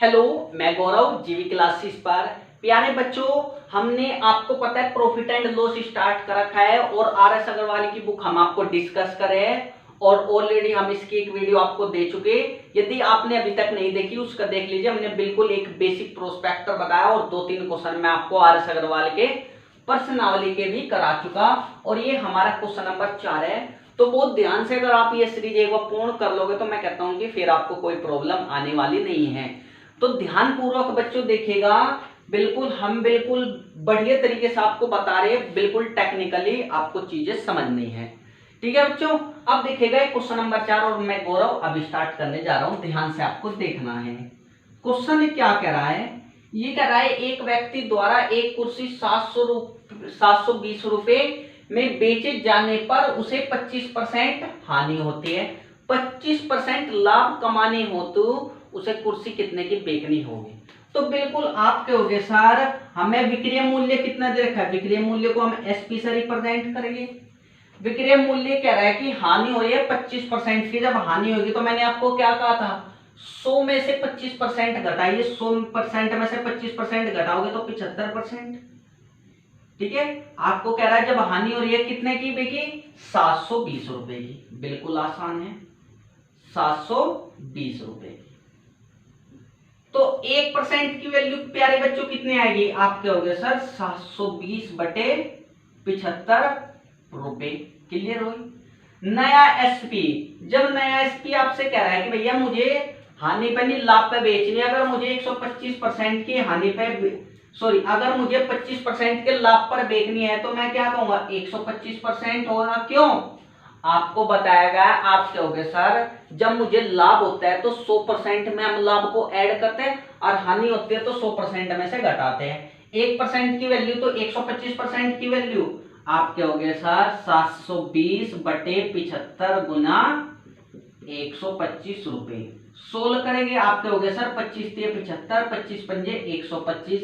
Hello, मैं गौरव जीवी classes पर। प्यारे बच्चों, हमने आपको पता है प्रॉफिट एंड लॉस स्टार्ट कर रखा है और आर.एस. अग्रवाल की बुक हम आपको डिस्कस कर रहे हैं और ऑलरेडी हम इसकी एक वीडियो आपको दे चुके। यदि आपने अभी तक नहीं देखी उसका देख लीजिए। हमने बिल्कुल एक बेसिक प्रोस्पेक्टर बताया और 2-3 क्वेश्चन मैं आपको आर.एस. अग्रवाल के प्रश्नावली के भी करा चुका और ये हमारा क्वेश्चन नंबर 4 है। तो बहुत ध्यान से अगर आप ये सीरीज एक बार पूर्ण कर लोगे तो मैं कहता हूं कि फिर आपको कोई प्रॉब्लम आने वाली नहीं है। तो ध्यान पूर्वक बच्चों देखिएगा, हम बिल्कुल बढ़िया तरीके से आपको बता रहे हैं, बिल्कुल टेक्निकली आपको चीजें समझनी है। ठीक है बच्चों, अब देखिएगा क्वेश्चन नंबर 4 और मैं गौरव अभी स्टार्ट करने जा रहा हूं। ध्यान से आपको देखना है। क्वेश्चन क्या कह रहा है, ये कह रहा है एक व्यक्ति द्वारा एक कुर्सी 720 रुपए में बेचे जाने पर उसे 25% हानि होती है। 25% लाभ कमाने हेतु उसे कुर्सी कितने की बेचनी होगी। तो बिल्कुल आप कहोगे सर हमें विक्रय मूल्य कितना दे रखा है, विक्रय मूल्य को हम एसपी से रिप्रेजेंट करेंगे। विक्रय मूल्य कह रहा है कि हानि हो रही है 25% की। जब हानि होगी तो मैंने आपको क्या कहा था, 100 में से 25% घटाइए। 100% में से 25% घटाओगे तो 75%। ठीक है, आपको कह रहा है जब हानि हो रही है कितने की बेगी, 720 रुपए की। बिल्कुल आसान है, 720 रुपए की। तो 1% की वैल्यू प्यारे बच्चों कितनी आएगी, आप कहोगे सर 720 बटे 75 रुपए। क्लियर हुई। नया एसपी, जब नया एसपी आपसे कह रहा है कि भैया मुझे हानि पे नहीं लाभ पे बेचनी है, अगर मुझे 125% की हानि पे अगर मुझे 25% के लाभ पर बेचनी है तो मैं क्या कहूंगा 125% होगा। क्यों, आपको बताया गया। आप कहोगे सर जब मुझे लाभ होता है तो 100% में हम लाभ को ऐड करते हैं और हानि होती है तो 100% में से घटाते हैं। 1% की वैल्यू तो 125% की वैल्यू, आप कहोगे सर 720 बटे 75 गुना 125 रुपए। 16 करेंगे, आप कहोगे सर 25 75, 25 पंजे 125,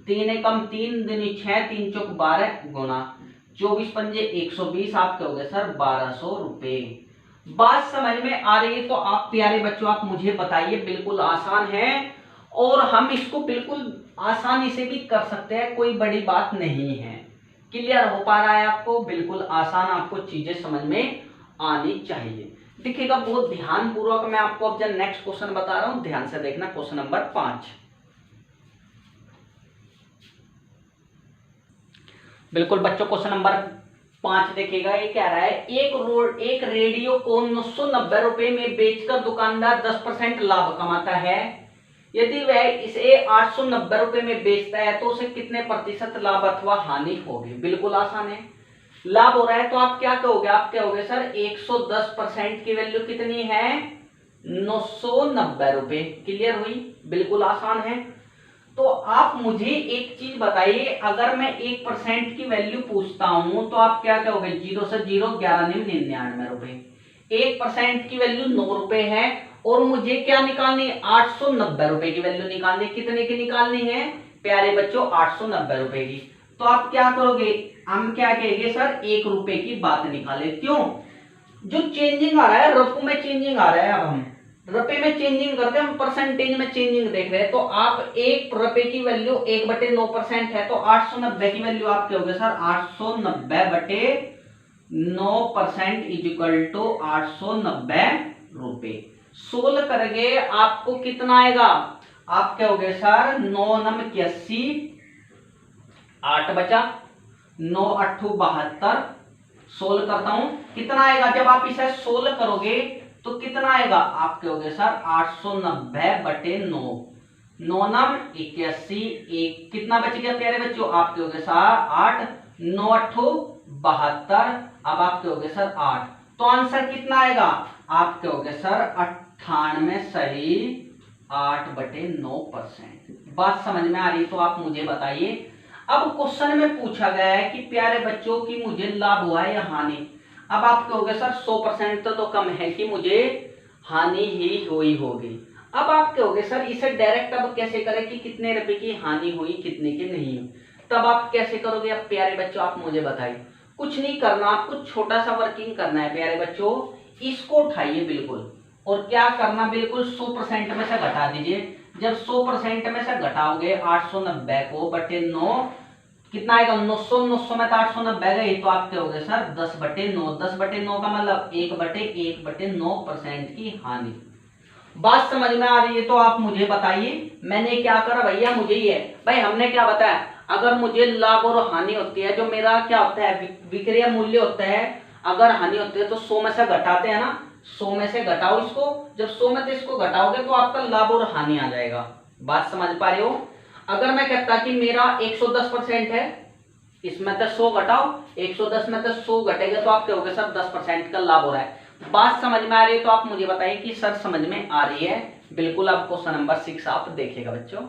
3 एकम 3 दूनी 6, 3 चौक 12 गुना 24 पंजे 120, आप कहोगे सर 1200 रुपए। बात समझ में आ रही है तो आप प्यारे बच्चों आप मुझे बताइए। बिल्कुल आसान है और हम इसको बिल्कुल आसानी से भी कर सकते हैं, कोई बड़ी बात नहीं है। क्लियर हो पा रहा है आपको, बिल्कुल आसान आपको चीजें समझ में आनी चाहिए। देखिएगा बहुत ध्यान पूर्वक मैं आपको अब जब नेक्स्ट क्वेश्चन बता रहा हूं, ध्यान से देखना। क्वेश्चन नंबर 5, बिल्कुल बच्चों क्वेश्चन नंबर 5 देखिएगा। ये कह रहा है एक रेडियो को 990 रुपए में बेचकर दुकानदार 10% लाभ कमाता है। यदि वह इसे 890 रुपए में बेचता है तो उसे कितने प्रतिशत लाभ अथवा हानि होगी। बिल्कुल आसान है। लाभ हो रहा है तो आप क्या कहोगे, आप कहोगे सर 110% की वैल्यू कितनी है, 990 रुपए। क्लियर हुई, बिल्कुल आसान है। तो आप मुझे एक चीज बताइए, अगर मैं 1% की वैल्यू पूछता हूं तो आप क्या कहोगे, 0 से 0 11 99 रुपए। 1% की वैल्यू 9 रुपए है और मुझे क्या निकालनी है, 890 रुपए की वैल्यू निकालनी। कितने की निकालनी है प्यारे बच्चों, 890 रुपए की। तो आप क्या करोगे, हम क्या कहेंगे सर 1 रुपए की बात निकाले। क्यों, जो चेंजिंग आ रहा है रफू में चेंजिंग आ रहा है, अब हम रुपए में चेंजिंग करते हैं, हम परसेंटेज में चेंजिंग देख रहे हैं। तो आप 1 रुपए की वैल्यू 1/9% है तो 890 की वैल्यू आप कहोगे सर 890 बटे 9% इज इक्वल टू 890 रुपए। 16 करेंगे आपको कितना आएगा, आप कहोगे सर 9 नम 81, 8 बचा 9 8 72। 16 करता हूं कितना आएगा, जब आप इसे 16 करोगे तो कितना आएगा, आप कहोगे सर 890 बटे 9, 9 नम 81, एक कितना बच गया प्यारे बच्चों, आप कहोगे सर 8, 9 8 72। अब आप कहोगे सर 8, तो आंसर कितना आएगा, आप कहोगे सर 98 सही 8/9%। बात समझ में आ रही तो आप मुझे बताइए। अब क्वेश्चन में पूछा गया है कि प्यारे बच्चों की मुझे लाभ हुआ है या हानि। अब आप कहोगे सर 100% तो कम है कि मुझे हानि ही हुई होगी। अब आप कहोगे सर इसे डायरेक्ट अब कैसे करें कि कितने रुपए की हानि हुई कितने की नहीं हुई। तब आप कैसे करोगे, अब प्यारे बच्चों आप मुझे बताइए। कुछ नहीं करना, आपको छोटा सा वर्किंग करना है प्यारे बच्चों। इसको उठाइए बिल्कुल और क्या करना, बिल्कुल 100% में से घटा दीजिए। जब 100% में से घटाओगे 890 को बटे 9, कितना आएगा 900, 900 में तो 890 गई, तो आप क्या हो गए सर 10/9। 10/9 का मतलब 1/1/9% की हानि। बात समझ में आ रही है तो आप मुझे बताइए। मैंने क्या करा भैया, मुझे ही है भाई, हमने क्या बताया, अगर मुझे लाभ और हानि होती है, जो मेरा क्या होता है विक्रय मूल्य होता है, अगर हानि होती है तो 100 में से घटाते हैं ना, 100 में से घटाओ इसको, जब 100 में से इसको घटाओगे तो आपका लाभ और हानि आ जाएगा। बात समझ पा रहे हो। अगर मैं कहता कि मेरा 110% है, इसमें तो 100 घटाओ, 110 में तो 100 घटेगा तो आप क्या होगे सर 10% का लाभ हो रहा है। बात समझ में आ रही है तो आप मुझे बताइए कि सर समझ में आ रही है। बिल्कुल, आप क्वेश्चन नंबर 6 आप देखिएगा बच्चों।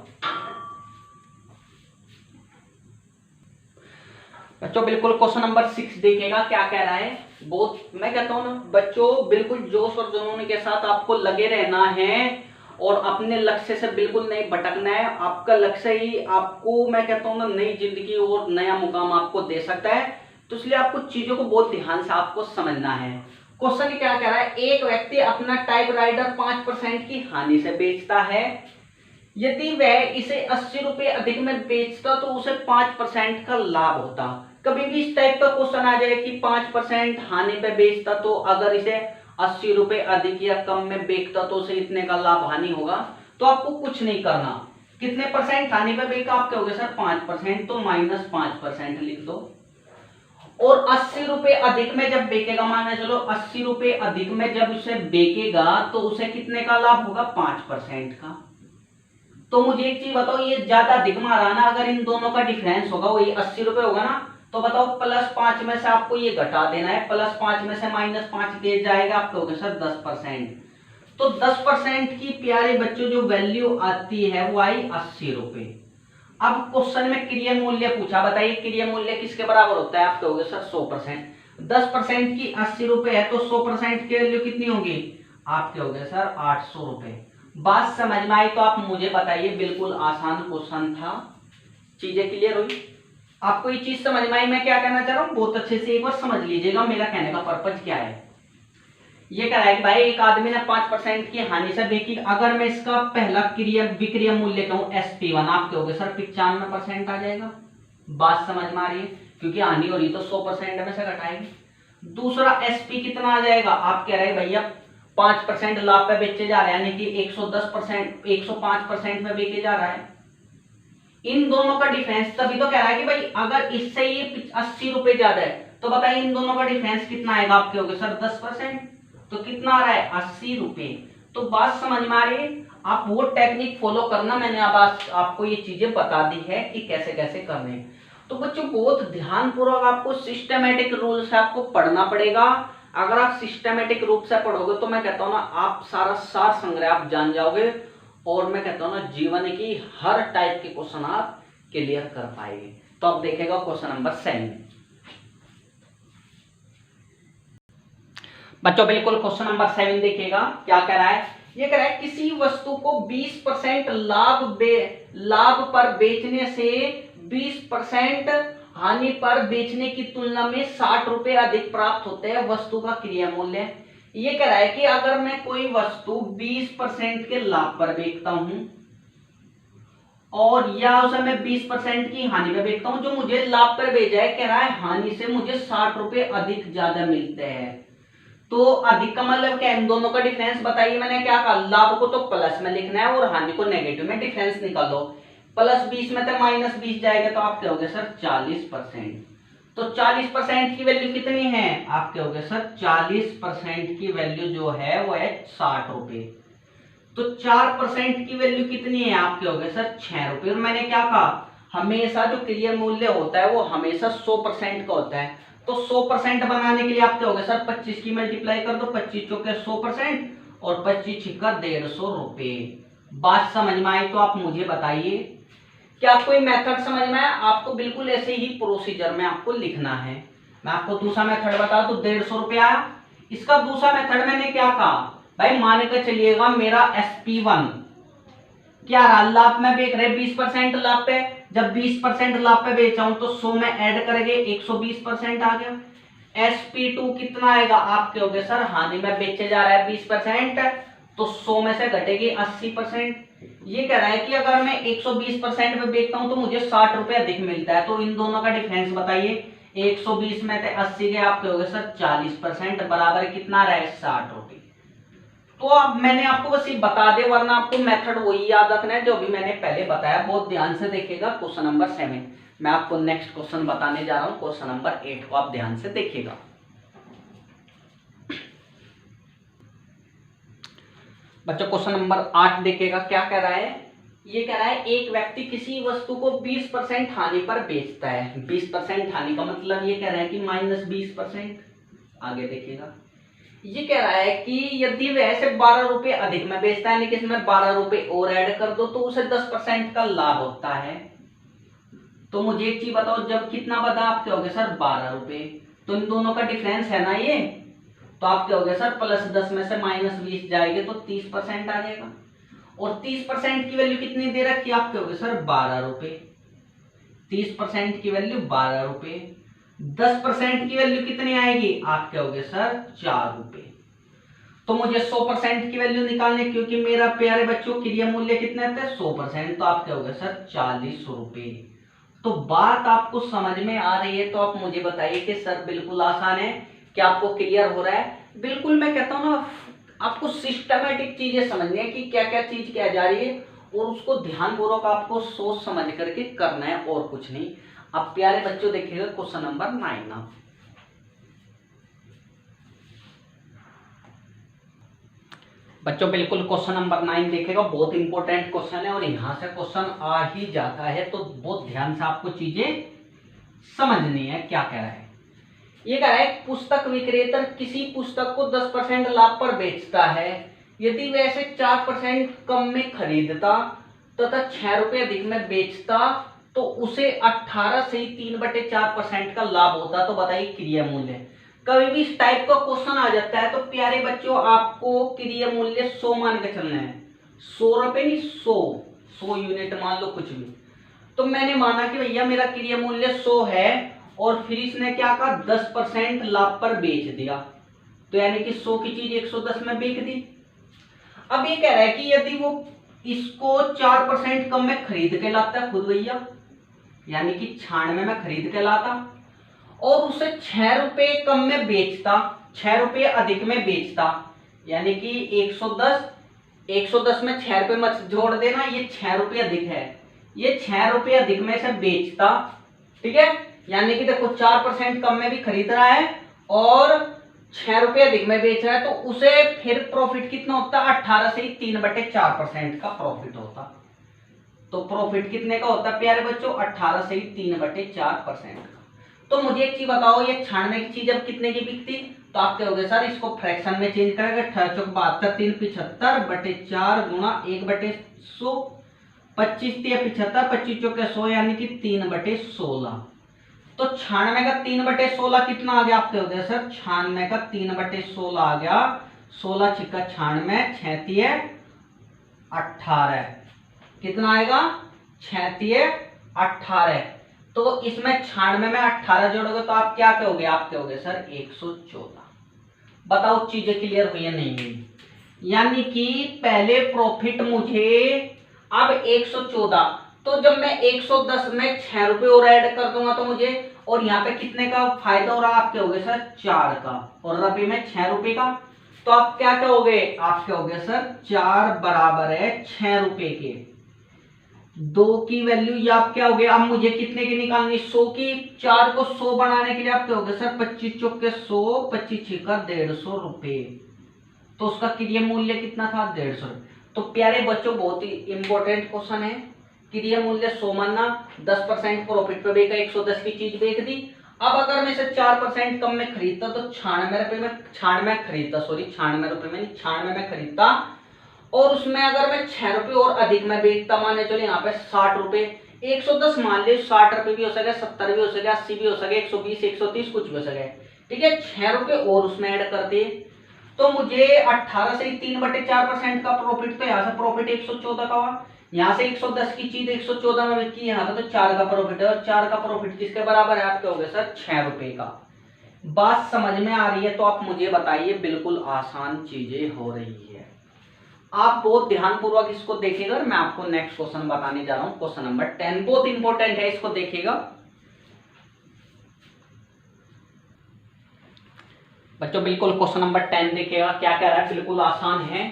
बच्चों बिल्कुल क्वेश्चन नंबर 6 देखिएगा क्या कह रहा है। बहुत मैं कहता हूं ना बच्चों, बिल्कुल जोश और जुनून के साथ आपको लगे रहना है और अपने लक्ष्य से बिल्कुल नहीं भटकना है। आपका लक्ष्य ही आपको मैं कहता हूं ना नई जिंदगी और नया मुकाम आपको दे सकता है। तो इसलिए आपको चीजों को बहुत ध्यान से आपको समझना है। क्वेश्चन क्या कह रहा है, एक व्यक्ति अपना टाइपराइटर 5% की हानि से बेचता है। यदि वह इसे 80 रुपए अधिक में बेचता तो उसे 5% का लाभ होता। कभी भी इस टाइप का क्वेश्चन आ जाए कि 5% हानि पे बेचता, तो अगर इसे 80 रुपए अधिक या कम में बेचता तो उसे इतने का लाभ हानि होगा। तो आपको कुछ नहीं करना, कितने परसेंट हानि पे बेचा, आप क्या हो गए सर 5%, तो -5% लिख दो। और 80 रुपए अधिक में जब बेचेगा, मान चलो 80 रुपए अधिक में जब उसे बेचेगा तो उसे कितने का लाभ होगा 5% का। तो मुझे एक चीज बताओ, ये ज्यादा अधिक में आ रहा ना, अगर इन दोनों का डिफरेंस होगा वही 80 रुपए होगा ना, तो बताओ +5 में से आपको ये घटा देना है, +5 में से -5 दे जाएगा, आप कहोगे सर 10%। तो 10% की प्यारे बच्चों जो वैल्यू आती है वो आई 80 रुपए। अब क्वेश्चन में क्रिया मूल्य पूछा, बताइए क्रिया मूल्य किसके बराबर होता है, आप कहोगे सर 100%। 10% की 80 रुपए है तो 100% की वैल्यू कितनी होगी, आप कहोगे सर 800 रुपए। बात समझ में आई तो आप मुझे बताइए। बिल्कुल आसान क्वेश्चन था, चीजें क्लियर हुई, आपको ये चीज समझ में आई मैं क्या कहना चाह रहा हूँ, बहुत अच्छे से एक बार समझ लीजिएगा मेरा कहने का पर्पज क्या है। ये कह रहा है कि भाई एक आदमी ने 5% की हानि से बेची, अगर मैं इसका पहला क्रिया विक्रय मूल्य कहूं SP1, आप कहोगे सर 95% आ जाएगा। बात समझ में आ रही है, क्योंकि हानि हो रही तो 100% में से घटाएंगे। दूसरा SP कितना आ जाएगा, आप कह रहे हैं भैया 5% लाभ पे बेचे जा रहे हैं, यानी कि 110% 105% में बेचे जा रहा है। इन दोनों का डिफरेंस, तभी तो कह रहा है कि भाई अगर इससे ये 80 रुपए ज्यादा है तो बताइए इन दोनों का डिफरेंस कितना आएगा, आप कहोगे सर 10%, तो कितना आ रहा है 80 रुपए। तो बात समझ में आ रही है, आप वो टेक्निक फॉलो करना, मैंने अब आपको ये चीजें बता दी है कि कैसे कैसे करने। तो बच्चों बहुत ध्यानपूर्वक आपको सिस्टमेटिक रूल से आपको पढ़ना पड़ेगा। अगर आप सिस्टमेटिक रूप से पढ़ोगे तो मैं कहता हूं ना आप सारा सार संग्रह आप जान जाओगे, और मैं कहता हूं ना जीवन की हर टाइप के क्वेश्चन आप क्लियर कर पाएंगे। तो अब देखेगा क्वेश्चन नंबर 7। बच्चों बिल्कुल क्वेश्चन नंबर 7 देखिएगा क्या कह रहा है। ये कह रहा है किसी वस्तु को 20% लाभ पर बेचने से 20% हानि पर बेचने की तुलना में 60 रुपए अधिक प्राप्त होते हैं, वस्तु का क्रिया मूल्य। ये कह रहा है कि अगर मैं कोई वस्तु 20% के लाभ पर बेचता हूं और या उसे मैं 20% की हानि पर बेचता हूं, जो मुझे लाभ पर बेचा है कह रहा है हानि से मुझे 60 रुपए अधिक ज्यादा मिलते हैं। तो अधिक का मतलब क्या, इन दोनों का डिफरेंस बताइए। मैंने क्या कहा, लाभ को तो प्लस में लिखना है और हानि को नेगेटिव में, डिफरेंस निकालो। +20 में तो -20 जाएगा, तो आप कहोगे सर 40%। तो 40% की वैल्यू कितनी है, आप कहोगे सर 40% की वैल्यू जो है वो है 60 रुपए। तो 4% की वैल्यू कितनी है, आप कहोगे सर 6 रुपए। और मैंने क्या कहा, हमेशा जो क्रिया मूल्य होता है वो हमेशा 100% का होता है। तो 100% बनाने के लिए आप क्या होगा सर 25 की मल्टीप्लाई कर दो, 25 चौके 100% और 25 छिक्का 150 रुपए। बात समझ में आई तो आप मुझे बताइए, क्या आपको ये मेथड समझ में आया। आपको बिल्कुल ऐसे ही प्रोसीजर में आपको लिखना है। मैं आपको दूसरा मेथड बता दूं, 150 रुपए आया। इसका दूसरा मेथड मैंने क्या कहा, भाई मान के चलिएगा मेरा SP1 क्या रहा, लाभ में बेच रहे 20% लाभ पे, जब 20% लाभ पे बेचा हूं तो 100 में ऐड करेंगे 120% आ गया। SP2 कितना आएगा, आप कहोगे सर हानि में बेचे जा रहा है 20%, तो 100 में से घटेगी 80%। ये कह रहा है कि अगर मैं 120% में बेचता हूं तो मुझे 60 रुपए अधिक मिलता है। तो इन दोनों का डिफरेंस बताइए। 120 में से 80 के आप कहोगे सर 40% बराबर कितना रहे 60 रुपए। तो अब मैंने आपको बस ये बता दे, वरना आपको मेथड वही याद रखना है जो भी मैंने पहले बताया। बहुत ध्यान से देखिएगा। क्वेश्चन नंबर 7 मैं आपको नेक्स्ट क्वेश्चन बताने जा रहा हूं। क्वेश्चन नंबर 8 को आप ध्यान से देखिएगा। बच्चों क्वेश्चन नंबर 8 देखिएगा क्या कह रहा है। ये कह रहा है एक व्यक्ति किसी वस्तु को 20% हानि पर बेचता है। 20% हानि का मतलब ये कह रहा है कि -20%। आगे देखिएगा। ये कह रहा है कि यदि वह से 12 रुपए अधिक में बेचता है, यानी कि इसमें 12 रुपए और ऐड कर दो तो उसे 10% का लाभ होता है। तो मुझे एक चीज बताओ, जब कितना बता आप कहोगे सर 12 रुपए, तो इन दोनों का डिफरेंस है ना ये, तो आप कहोगे सर +10 में से -20 जाएंगे तो 30% आ जाएगा। और 30% की वैल्यू कितनी दे रखी है, आप कहोगे सर 12 रुपए। 30% की वैल्यू 12 रुपए। 10% की वैल्यू कितनी आएगी, आप कहोगे सर 4 रुपए। तो मुझे 100% की वैल्यू निकालने, क्योंकि मेरा प्यारे बच्चों क्रिया मूल्य कितने थे 100%, तो आप कहोगे सर 40 रुपए। तो बात आपको समझ में आ रही है तो आप मुझे बताइए कि सर बिल्कुल आसान है, क्या आपको क्लियर हो रहा है। बिल्कुल मैं कहता हूं ना, आपको सिस्टमेटिक चीजें समझनी है कि क्या क्या चीज क्या जा रही है, और उसको ध्यानपूर्वक आपको सोच समझ करके करना है और कुछ नहीं। अब प्यारे बच्चों देखिएगा क्वेश्चन नंबर 9। बच्चों बिल्कुल क्वेश्चन नंबर 9 देखेगा, बहुत इंपॉर्टेंट क्वेश्चन है और यहां से क्वेश्चन आ ही जाता है, तो बहुत ध्यान से आपको चीजें समझनी है। क्या कह रहा है, ये कह रहा है पुस्तक विक्रेता किसी पुस्तक को 10% लाभ पर बेचता है। यदि वैसे 4% कम में खरीदता तथा 6 रुपए अधिक में बेचता तो उसे 18 से ही 3/4% का लाभ होता। तो बताइए क्रिया मूल्य। कभी भी इस टाइप का क्वेश्चन आ जाता है तो प्यारे बच्चों आपको क्रिया मूल्य 100 मान के चलना है। 100 रुपए नहीं, 100 यूनिट मान लो कुछ भी। तो मैंने माना कि भैया मेरा क्रिया मूल्य 100 है और फिर इसने क्या कहा 10% लाभ पर बेच दिया, तो यानी कि 100 की चीज 110 में बेच दी। अब ये कह रहा है कि यदि वो इसको 4% कम में खरीद के लाता है खुद भैया, यानी कि 96 में खरीद के लाता और उसे 6 रुपए कम में बेचता, 6 रुपए अधिक में बेचता, यानी कि 110 में 6 रुपए मत जोड़ देना, ये 6 रुपए अधिक है, ये 6 रुपए अधिक में से बेचता। ठीक है, यानी कि देखो 4% कम में भी खरीद रहा है और 6 रुपए अधिक में बेच रहा है, तो उसे फिर प्रॉफिट कितना होता है 18 से ही 3/4% का प्रॉफिट होता। तो प्रॉफिट कितने का होता है प्यारे बच्चों 18 से ही 3/4% का। तो मुझे एक चीज बताओ, ये 96 की चीज अब कितने की बिकती, तो आप कहोगे सर इसको फ्रैक्शन में चेंज करेंगे, 18 चौक 72 3 75/4 गुणा 1/100, 25 3 75, 25 चौके 100 यानी कि 3/16। तो 96 का 3/16 कितना आ गया, आप कहोगे सर 96 का 3/16 आ गया, 16 छिक्का 96, 36 18, कितना आएगा 36 18। तो इसमें 96 में 18 जोड़ोगे तो आप क्या कहोगे, आप कहोगे सर 114। बताओ चीजें क्लियर हुई है नहीं हुई। यानी कि पहले प्रॉफिट मुझे अब 114, तो जब मैं 110 में 6 रुपए और ऐड कर दूंगा तो मुझे, और यहाँ पे कितने का फायदा हो रहा है, आप कहोगे सर 4 का, और रुपए में 6 रुपए का। तो आप क्या कहोगे, आप कहोगे सर 4 बराबर है 6 रुपए के। 2 की वैल्यू ये आप क्या हो गया, अब मुझे कितने की निकालनी 100 की। 4 को 100 बनाने के लिए आप कहोगे सर 25 चौके 100, 25 छिक्का 150 रुपए। तो उसका क्रिया मूल्य कितना था 150। तो प्यारे बच्चों बहुत ही इंपॉर्टेंट क्वेश्चन है। क्रिया मूल्य 100 मानना, 10% प्रॉफिट पे बेचा, 110 की चीज बेच दी। अब अगर मैं इसे 4% कम में खरीदता तो 96 रुपए में, 96 खरीदता, सॉरी 96 रुपए में नहीं 96 में खरीदता, और उसमें अगर मैं 6 रुपए और अधिक में बेचता, माने चलो यहाँ पे 60 रुपए, 110 मान ले, 60 रुपए भी हो सके, 70 भी हो सके, 80 भी हो सके, 120 130 कुछ भी हो सके। ठीक है, 6 रुपए और उसमें ऐड कर दिए तो मुझे 18 से 3/4% का प्रॉफिट, तो यहाँ से प्रॉफिट 114 का हुआ। यहाँ से 110 की चीज 114 में बिकी, यहाँ पे तो 4 का प्रॉफिट है, और 4 का प्रॉफिट किसके बराबर है, आप कहोगे सर 6 रुपए का। बात समझ में आ रही है तो आप मुझे बताइए, बिल्कुल आसान चीजें हो रही है। आप बहुत ध्यानपूर्वक इसको देखिएगा और मैं आपको नेक्स्ट क्वेश्चन बताने जा रहा हूं। क्वेश्चन नंबर 10 बहुत इंपॉर्टेंट है, इसको देखिएगा बच्चों। बिल्कुल क्वेश्चन नंबर 10 देखिएगा, क्या कह रहा है, बिल्कुल आसान है।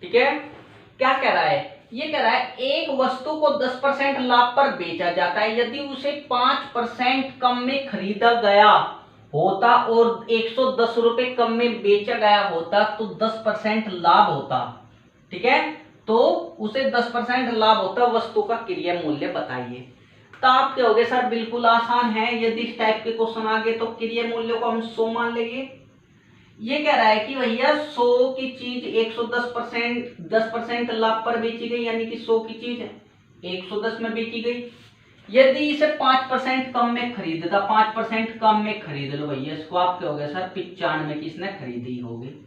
ठीक है, क्या कह रहा है, ये कह रहा है एक वस्तु को 10% लाभ पर बेचा जाता है, यदि उसे 5% कम में खरीदा गया होता और 110 रुपए कम में बेचा गया होता तो 10% लाभ होता। ठीक है, तो उसे 10% लाभ होता, वस्तु का क्रय मूल्य बताइए। तो आप कहोगे सर बिल्कुल आसान है, यदि इस टाइप के क्वेश्चन आ गए तो क्रय मूल्य को हम 100 मान लेंगे। ये कह रहा है कि भैया 100 की चीज 10% लाभ पर बेची गई, यानी कि 100 की चीज 110 में बेची गई। यदि इसे 5% कम में खरीदता, 5% कम में खरीद लो भैया इसको, आप कहोगे सर 95 की इसने खरीदी होगी।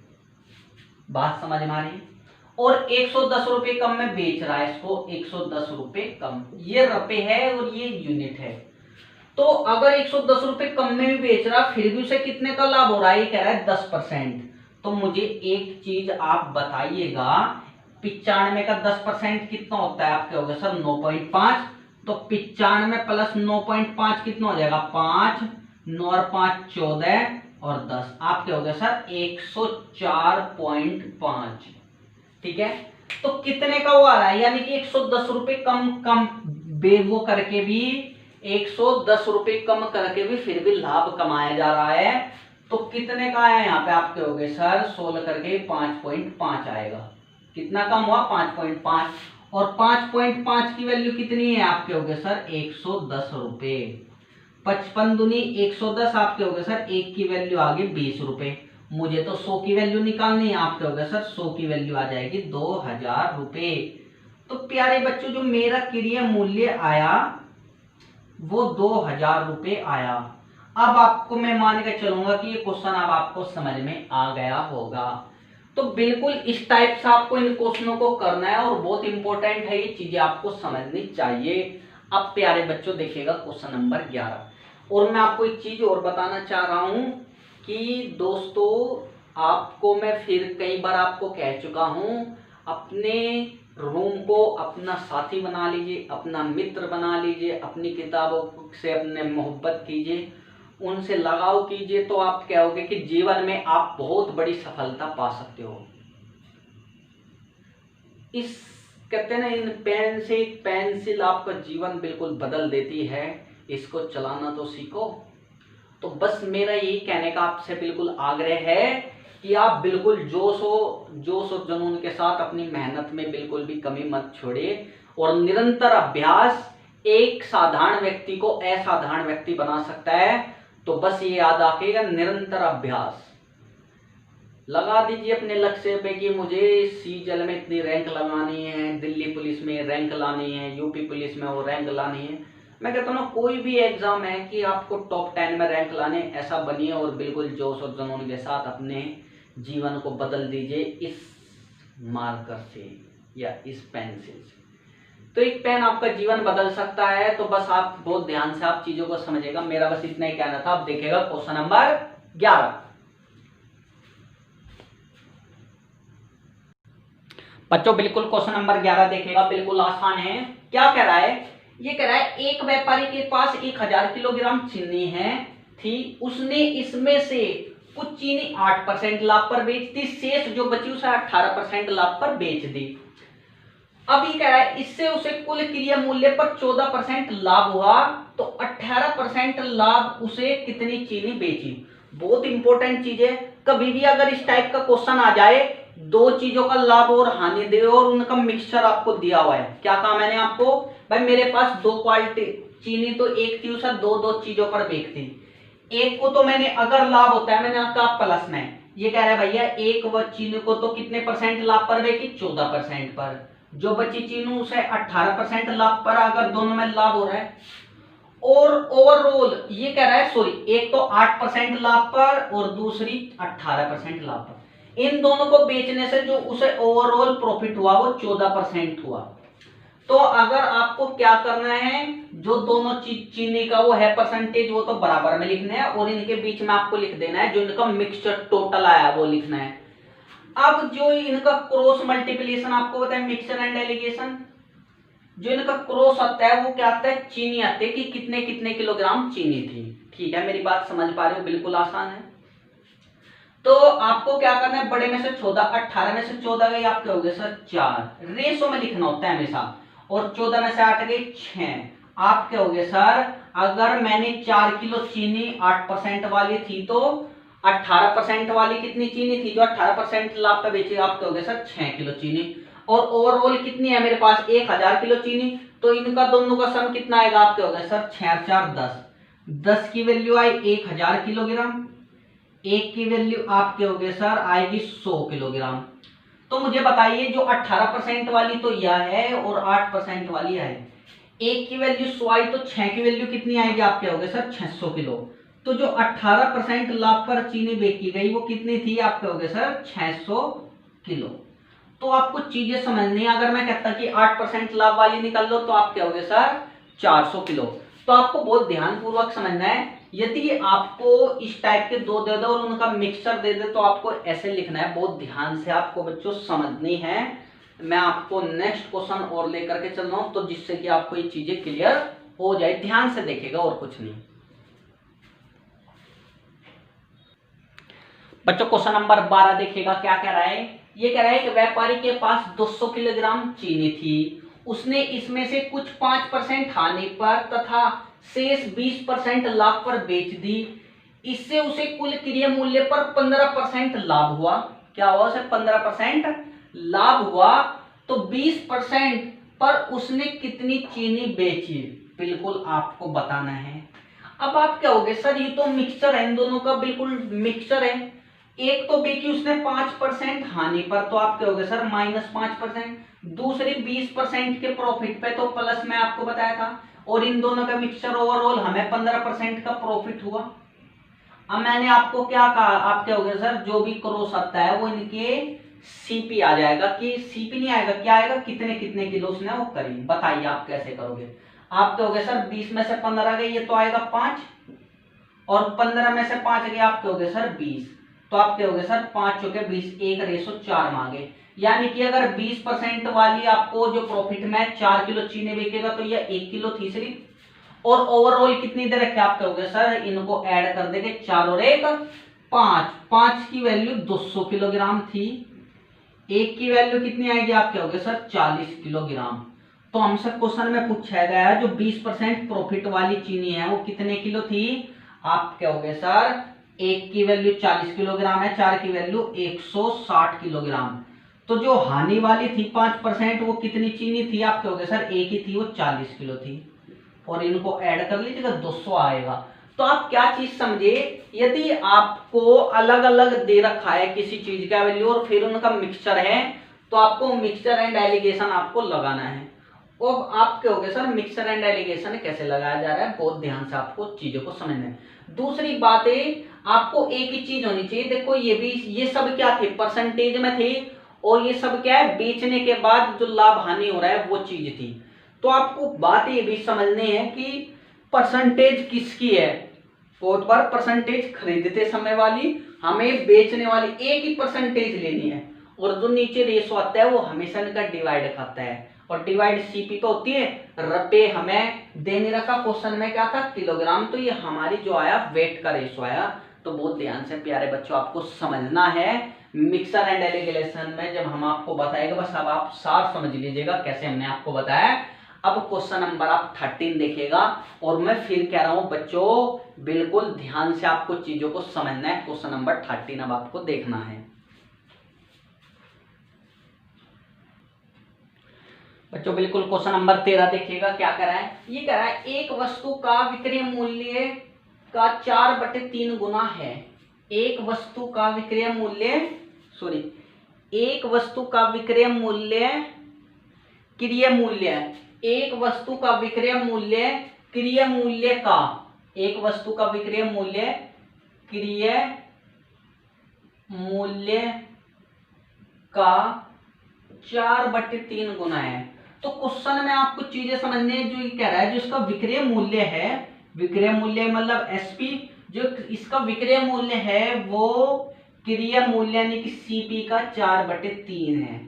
बात समझ में आ रही है। और 110 रुपए कम में बेच रहा है इसको, 110 रुपए कम, ये रुपए है और ये यूनिट है। तो अगर 110 रुपए कम में भी बेच रहा फिर भी उसे कितने का लाभ हो रहा है, ये कह रहा है 10%। तो मुझे एक चीज आप बताइएगा, 95 का 10% कितना होता है, आप कहोगे सर 9.5। तो 95 प्लस 9.5 कितना हो जाएगा, 5, 9 और 5 14 और 10, आप कहोगे सर 104.5। ठीक है, तो कितने का वो आ रहा है, यानी कि 110 रुपए कम कम वो करके भी 110 रुपए कम करके भी फिर भी लाभ कमाया जा रहा है। तो कितने का आया यहाँ पे, आप कहोगे सर 16 करके 5.5 आएगा। कितना कम हुआ, 5.5। और 5.5 की वैल्यू कितनी है, आप कहोगे सर 110 रुपए। 55 दूनी 110, आप कहोगे सर 1 की वैल्यू आ गई 20 रुपए। मुझे तो 100 की वैल्यू निकालनी है, आप कहोगे सर 100 की वैल्यू आ जाएगी 2000 रुपए। तो प्यारे बच्चों जो मेरा क्रय मूल्य आया वो 2000 रुपए आया। अब आपको मैं मान के चलूंगा कि ये क्वेश्चन अब आपको समझ में आ गया होगा। तो बिल्कुल इस टाइप से आपको इन क्वेश्चनों को करना है और बहुत इंपॉर्टेंट है, ये चीजें आपको समझनी चाहिए। अब प्यारे बच्चों देखिएगा क्वेश्चन नंबर 11। और मैं आपको एक चीज और बताना चाह रहा हूं कि दोस्तों आपको मैं फिर कई बार आपको कह चुका हूं, अपने रूम को अपना साथी बना लीजिए, अपना मित्र बना लीजिए, अपनी किताबों से अपने मोहब्बत कीजिए, उनसे लगाव कीजिए, तो आप कहोगे कि जीवन में आप बहुत बड़ी सफलता पा सकते हो। इस कहते हैं ना, इन पेन से एक पेंसिल आपका जीवन बिल्कुल बदल देती है, इसको चलाना तो सीखो। तो बस मेरा यही कहने का आपसे बिल्कुल आग्रह है कि आप बिल्कुल जोश और जुनून के साथ अपनी मेहनत में बिल्कुल भी कमी मत छोड़िए और निरंतर अभ्यास एक साधारण व्यक्ति को असाधारण व्यक्ति बना सकता है। तो बस ये याद रखिएगा, निरंतर अभ्यास लगा दीजिए अपने लक्ष्य पे कि मुझे सीजल में इतनी रैंक लगानी है, दिल्ली पुलिस में रैंक लानी है, यूपी पुलिस में वो रैंक लानी है। मैं कहता हूँ ना, कोई भी एग्जाम है कि आपको टॉप 10 में रैंक लाने, ऐसा बनिए और बिल्कुल जोश और जुनून के साथ अपने जीवन को बदल दीजिए इस मार्कर से या इस पेंसिल से। तो एक पेन आपका जीवन बदल सकता है। तो बस आप बहुत ध्यान से आप चीजों को समझेगा, मेरा बस इतना ही कहना था। आप देखिएगा क्वेश्चन नंबर 11। बच्चों बिल्कुल क्वेश्चन नंबर 11 देखिएगा, बिल्कुल आसान है। क्या कह रहा है, ये कह रहा है एक व्यापारी के पास 1000 किलोग्राम चीनी है थी, उसने इसमें से कुछ चीनी 8% लाभ पर बेच दी, शेष जो बची उसे 18% लाभ पर बेच दी। अब ये कह रहा है इससे उसे कुल क्रय मूल्य पर 14% लाभ हुआ, तो 18% लाभ उसे कितनी चीनी बेची। बहुत इंपॉर्टेंट चीज है, कभी भी अगर इस टाइप का क्वेश्चन आ जाए, दो चीजों का लाभ और हानि दे और उनका मिक्सचर आपको दिया हुआ है, क्या कहा मैंने आपको, भाई मेरे पास दो क्वालिटी चीनी तो एक थी, उसे दो चीजों पर बेचती, एक को तो मैंने अगर लाभ होता है मैंने कहा प्लस में, ये कह रहा है भैया एक व चीनी को तो कितने परसेंट लाभ पर बेची, 14% पर, जो बची चीनी उसे 18% लाभ पर, अगर दोनों में लाभ हो रहा है। और ओवरऑल ये कह रहा है, सॉरी, एक तो 8% लाभ पर और दूसरी 18% लाभ पर, इन दोनों को बेचने से जो उसे ओवरऑल प्रॉफिट हुआ वो 14% हुआ। तो अगर आपको क्या करना है, जो दोनों चीनी का वो है परसेंटेज, वो तो बराबर में लिखना है और इनके बीच में आपको लिख देना है जो इनका मिक्सचर टोटल आया वो लिखना है। अब जो इनका क्रॉस मल्टीप्लिकेशन आपको बताया मिक्सचर एंड एलिगेशन, जो इनका क्रॉस आता है वो क्या आता है, चीनी आती है कि कितने कितने किलोग्राम चीनी थी। ठीक है, मेरी बात समझ पा रहे हो, बिल्कुल आसान है। तो आपको क्या करना है, बड़े में से 14, 18 में से 14 गई, आप क्या हो गए सर 4, रेशो में लिखना होता है हमेशा, और 14 में से 8 गई 6, आप क्या हो गए सर, अगर मैंने 4 किलो चीनी 8% वाली थी तो 18% वाली कितनी चीनी थी जो 18% लाभ पे बेची, आप क्या हो गए सर 6 किलो चीनी, और ओवरऑल कितनी है मेरे पास 1000 किलो चीनी, तो इनका दोनों का सम कितना आएगा, आप क्या हो गए सर 6 4 10, 10 की वैल्यू आई 1000 किलोग्राम, एक की वैल्यू आपके हो गए सर आएगी 100 किलोग्राम। तो मुझे बताइए जो 18% वाली तो यह है और 8% वाली यह है, एक की वैल्यू 100 आई तो 6 की वैल्यू कितनी आएगी, आपके हो गए सर 600 किलो। तो जो 18% लाभ पर चीनी बेची गई वो कितनी थी, आपके हो गए सर 600 किलो। तो आपको चीजें समझनी है, अगर मैं कहता कि 8% लाभ वाली निकाल लो तो आप क्या हो गए सर 400 किलो। तो आपको बहुत ध्यानपूर्वक समझना है, यदि आपको इस टाइप के दो दे दो और उनका मिक्सचर दे दे तो आपको ऐसे लिखना है, बहुत ध्यान से आपको बच्चों समझनी है। मैं आपको नेक्स्ट क्वेश्चन और लेकर के चल रहा हूं, तो जिससे कि आपको ये चीजें क्लियर हो जाए, ध्यान से देखेगा और कुछ नहीं। बच्चों क्वेश्चन नंबर 12 देखिएगा, क्या कह रहा है, ये कह रहा है कि व्यापारी के पास 200 किलोग्राम चीनी थी, उसने इसमें से कुछ 5% हानि पर तथा शेष 20% लाभ पर बेच दी, इससे उसे कुल क्रिय मूल्य पर 15% लाभ हुआ। क्या हुआ, उसे 15% लाभ हुआ, तो 20% पर उसने कितनी चीनी बेची, बिल्कुल आपको बताना है। अब आप क्या होगे सर, ये तो मिक्सचर है, इन दोनों का बिल्कुल मिक्सचर है, एक तो बेची उसने 5% हानि पर, तो आप क्या हो गए सर -5%, दूसरी 20% के प्रॉफिट पे, तो प्लस में आपको बताया था, और इन दोनों का मिक्सचर ओवरऑल हमें 15% का प्रॉफिट हुआ। अब मैंने आपको क्या कहा, आप क्या हो गए सर, जो भी क्रॉस आता है वो इनके सीपी आ जाएगा, कि सीपी नहीं आएगा, क्या आएगा, कितने कितने किलो उसने वो करी। बताइए आप कैसे करोगे, आप क्या हो गए सर 20 में से 15 गए, ये तो आएगा 5, और 15 में से 5 गए, आप क्या हो गए सर 20, तो आप क्या हो गए सर 5 चौके 20, 1:4 मांगे, यानी कि अगर 20% वाली आपको जो प्रॉफिट में 4 किलो चीनी बिकेगा तो यह 1 किलो थी सिर्फ, और ओवरऑल कितनी दे रखे, आप क्या हो गए सर, इनको ऐड कर देंगे 4 और 1 5, 5 की वैल्यू 200 किलोग्राम थी, एक की वैल्यू कितनी आएगी, आप क्या हो गए सर 40 किलोग्राम। तो हमसे क्वेश्चन में पूछा गया है जो 20% प्रॉफिट वाली चीनी है वो कितने किलो थी, आप क्या हो गए सर, एक की वैल्यू 40 किलोग्राम है, 4 की वैल्यू 160 किलोग्राम। तो जो हानि वाली थी 5% वो कितनी चीनी थी, आप क्या हो गए सर, एक ही थी, वो 40 किलो थी, और इनको ऐड कर लीजिएगा 200 आएगा। तो आप क्या चीज समझे, यदि आपको अलग अलग दे रखा है किसी चीज का वैल्यू और फिर उनका मिक्सचर है, तो आपको मिक्सचर एंड एलिगेशन आपको लगाना है। अब आप क्या हो गए सर, मिक्सचर एंड एलिगेशन कैसे लगाया जा रहा है, बहुत ध्यान से आपको चीजों को समझना है। दूसरी बात है, आपको एक ही चीज होनी चाहिए, देखो ये भी, ये सब क्या थे, परसेंटेज में थे, और ये सब क्या है, बेचने के बाद जो लाभ हानि हो रहा है वो चीज थी। तो आपको बात ये भी समझनी है कि परसेंटेज किसकी है, बहुत बार परसेंटेज खरीदते समय वाली, हमें बेचने वाली एक ही परसेंटेज लेनी है, और जो नीचे रेशो आता है वो हमेशा इनका डिवाइड करता है, और डिवाइड सीपी पे होती है, रुपए हमें दे नहीं रखा, क्वेश्चन में क्या था किलोग्राम, तो ये हमारी जो आया वेट का रेशो आया। तो बहुत ध्यान से प्यारे बच्चों आपको समझना है, मिक्सर एंड एलिगेशन में जब हम आपको बताएगा, बस अब आप साफ समझ लीजिएगा कैसे हमने आपको बताया। अब क्वेश्चन नंबर आप 13 देखिएगा, और मैं फिर कह रहा हूं बच्चों बिल्कुल ध्यान से आपको चीजों को समझना है। क्वेश्चन नंबर 13 अब आपको देखना है बच्चों, बिल्कुल क्वेश्चन नंबर 13 देखिएगा, क्या कह रहा है, ये कह रहा है एक वस्तु का विक्रय मूल्य का 4/3 गुना है, एक वस्तु का विक्रय मूल्य, सॉरी, एक वस्तु का विक्रय मूल्य, क्रिय मूल्य, एक वस्तु का विक्रय मूल्य क्रिय मूल्य का, एक वस्तु का विक्रय मूल्य क्रिय मूल्य का 4/3 गुना है। तो क्वेश्चन में आपको चीजें समझने हैं, जो ये कह रहा है जो इसका विक्रय मूल्य है, विक्रय मूल्य मतलब एसपी, जो इसका विक्रय मूल्य है वो क्रिया मूल्य यानी कि सीपी का 4/3 है।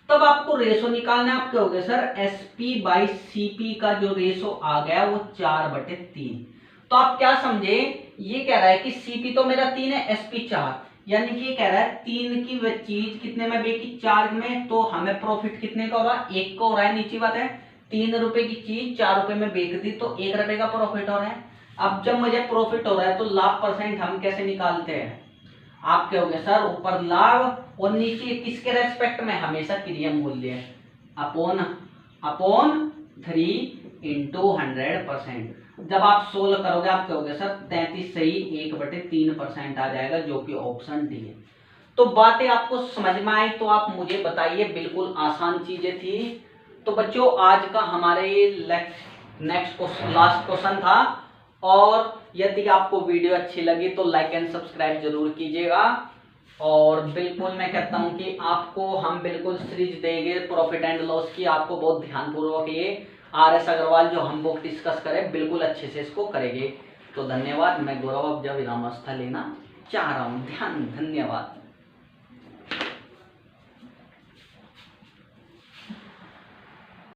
तब आपको रेशो निकालना है। आप कहोगे सर एसपी बाई सीपी का जो रेशो आ गया वो 4/3। तो आप क्या समझे, ये कह रहा है कि सीपी तो मेरा 3 है, एसपी 4, यानी कि ये कह रहा है 3 की वह चीज कितने में बेची, 4 में, तो हमें प्रॉफिट कितने का हो रहा है, 1 का हो रहा है। नीचे बात है 3 रुपए की चीज 4 रुपए में बेच दी तो 1 रुपए का प्रॉफिट हो रहा है। अब जब मुझे प्रॉफिट हो रहा है तो लाभ परसेंट हम कैसे निकालते हैं, आप कहोगे सर ऊपर लाभ और नीचे किसके रेस्पेक्ट में, हमेशा क्रिया मूल्य अपॉन 3 इंटू 100%। जब आप सोल्व करोगे आप कहोगे सर 33 सही 1/3% आ जाएगा, जो कि ऑप्शन डी है। तो बातें आपको समझ में आई तो आप मुझे बताइए, बिल्कुल आसान चीजें थी। तो बच्चों आज का हमारे ये नेक्स्ट लास्ट क्वेश्चन था, और यदि आपको वीडियो अच्छी लगी तो लाइक एंड सब्सक्राइब जरूर कीजिएगा। और बिल्कुल मैं कहता हूं कि आपको हम बिल्कुल सीरीज देंगे प्रॉफिट एंड लॉस की, आपको बहुत ध्यानपूर्वक ये RS अग्रवाल जो हम बुक डिस्कस करें बिल्कुल अच्छे से इसको करेंगे। तो धन्यवाद। मैं गौरव अब जब विरामावस्था लेना चाह रहा हूँ, धन्यवाद।